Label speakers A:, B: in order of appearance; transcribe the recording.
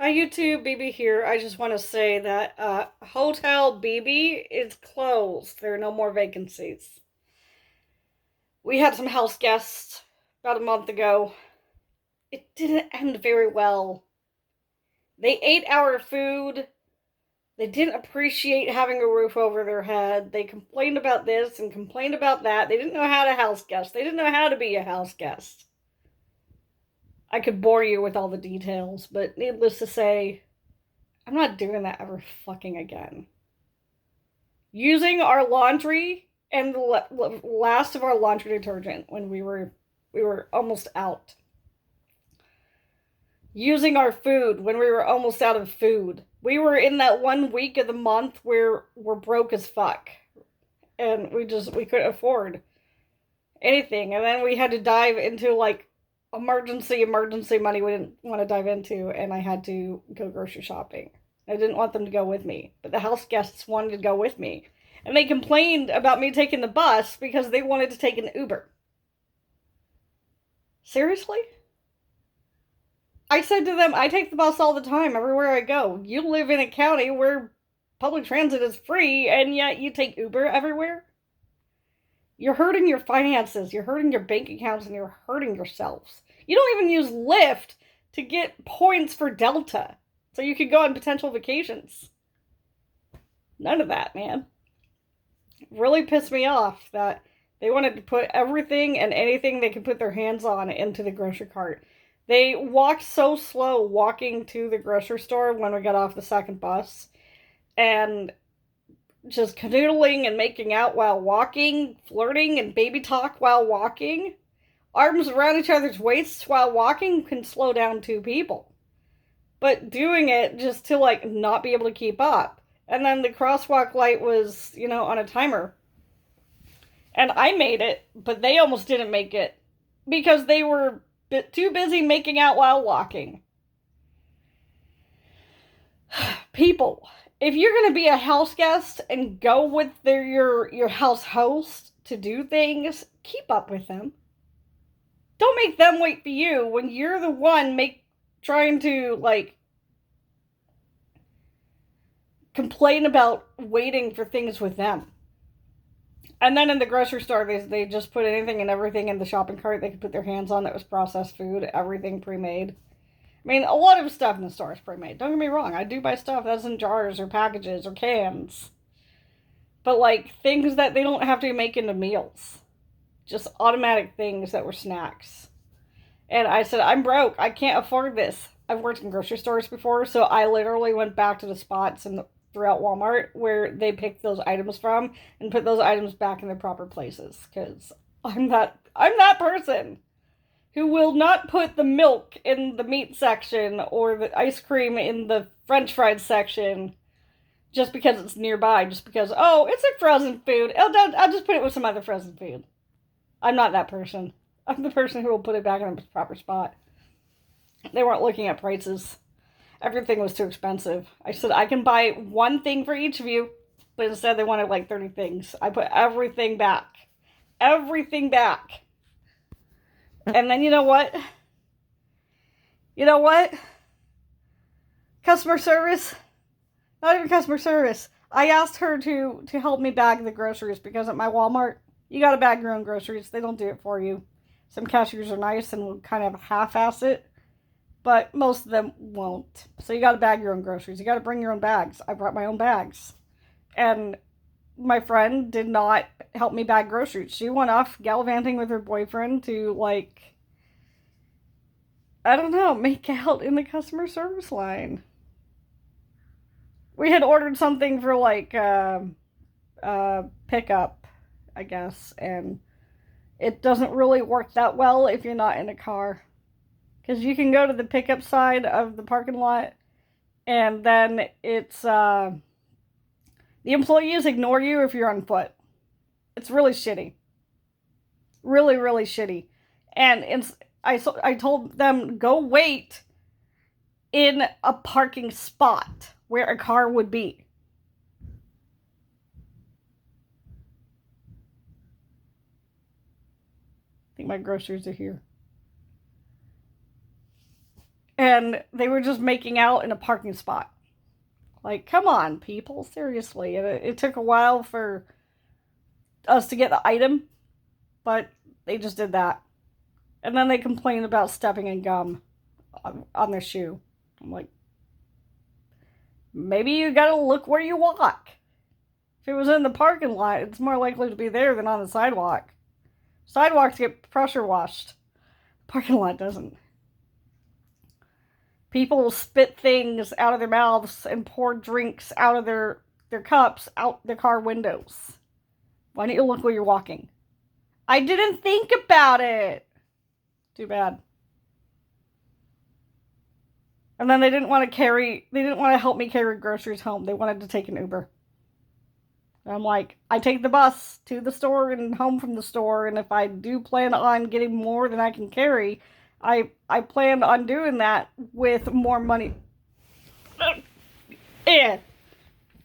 A: Hi YouTube, BB here. I just want to say that Hotel BB is closed. There are no more vacancies. We had some house guests about a month ago. It didn't end very well. They ate our food. They didn't appreciate having a roof over their head. They complained about this and complained about that. They didn't know how to house guest. They didn't know how to be a house guest. I could bore you with all the details, but needless to say, I'm not doing that ever fucking again. Using our laundry and the last of our laundry detergent when we were almost out. Using our food when we were almost out of food. We were in that 1 week of the month where we're broke as fuck. And we couldn't afford anything. And then we had to dive into like emergency money we didn't want to dive into, and I had to go grocery shopping. I didn't want them to go with me, but the house guests wanted to go with me. And they complained about me taking the bus because they wanted to take an Uber. Seriously? I said to them, I take the bus all the time, everywhere I go. You live in a county where public transit is free, and yet you take Uber everywhere? You're hurting your finances, you're hurting your bank accounts, and you're hurting yourselves. You don't even use Lyft to get points for Delta, so you could go on potential vacations. None of that, man. Really pissed me off that they wanted to put everything and anything they could put their hands on into the grocery cart. They walked so slow walking to the grocery store when we got off the second bus, and just canoodling and making out while walking, flirting and baby talk while walking. Arms around each other's waists while walking can slow down two people. But doing it just to like not be able to keep up. And then the crosswalk light was, on a timer. And I made it, but they almost didn't make it because they were too busy making out while walking. People, if you're going to be a house guest and go with your house host to do things, keep up with them. Don't make them wait for you when you're the one trying to like complain about waiting for things with them. And then in the grocery store, they just put anything and everything in the shopping cart they could put their hands on that was processed food, everything pre-made. I mean, a lot of stuff in the store is pre-made. Don't get me wrong, I do buy stuff that's in jars or packages or cans. But like things that they don't have to make into meals. Just automatic things that were snacks. And I said, I'm broke. I can't afford this. I've worked in grocery stores before, so I literally went back to the spots throughout Walmart where they picked those items from and put those items back in their proper places. Because I'm that person who will not put the milk in the meat section or the ice cream in the French fries section just because it's nearby. Just because, oh, it's a frozen food. I'll just put it with some other frozen food. I'm not that person. I'm the person who will put it back in its proper spot. They weren't looking at prices. Everything was too expensive. I said, I can buy one thing for each of you, but instead they wanted like 30 things. I put everything back. Everything back. And then you know what? You know what? Customer service? Not even customer service. I asked her to help me bag the groceries because at my Walmart, you gotta bag your own groceries. They don't do it for you. Some cashiers are nice and will kind of half-ass it, but most of them won't. So you gotta bag your own groceries. You gotta bring your own bags. I brought my own bags. And my friend did not help me bag groceries. She went off gallivanting with her boyfriend to, like, I don't know, make out in the customer service line. We had ordered something for, like, pickup, I guess, and it doesn't really work that well if you're not in a car. Because you can go to the pickup side of the parking lot, and then it's, the employees ignore you if you're on foot. It's really shitty. Really, really shitty. And I told them, go wait in a parking spot where a car would be. I think my groceries are here. And and they were just making out in a parking spot. Like, come on, people, seriously. And it took a while for us to get the item, but they just did that. And then they complained about stepping in gum on their shoe. I'm like, maybe you gotta look where you walk. If it was in the parking lot, it's more likely to be there than on the sidewalk. Sidewalks get pressure washed. Parking lot doesn't. People will spit things out of their mouths and pour drinks out of their cups out their car windows. Why don't you look where you're walking? I didn't think about it. Too bad. And then they didn't want to help me carry groceries home. They wanted to take an Uber. And I'm like, I take the bus to the store and home from the store, and if I do plan on getting more than I can carry, I plan on doing that with more money.